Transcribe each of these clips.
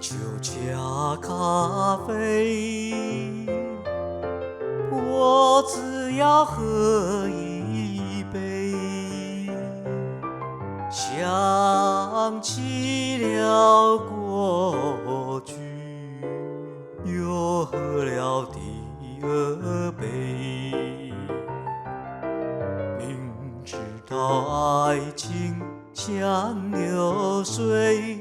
就加咖啡，我只要喝一杯。想起了过去，又喝了第二杯。明知道爱情像流水，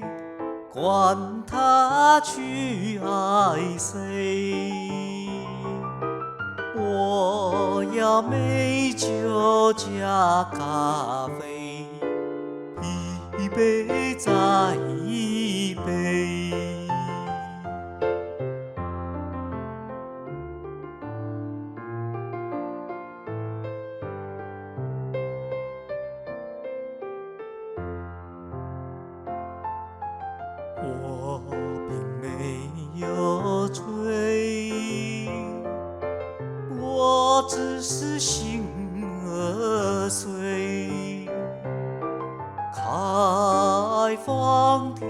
管他去爱谁，我要美酒加咖啡，一杯再一杯。我并没有醉，我只是心儿碎。开放的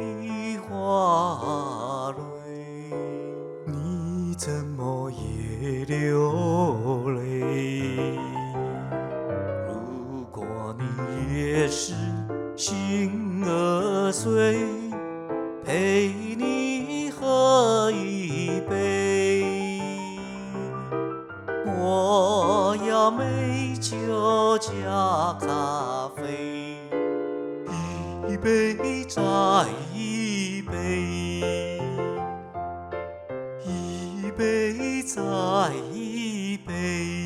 花蕊，你怎么也流泪？如果你也是心儿碎，陪你喝一杯。我要美酒加咖啡，一杯再一杯，一杯再一杯。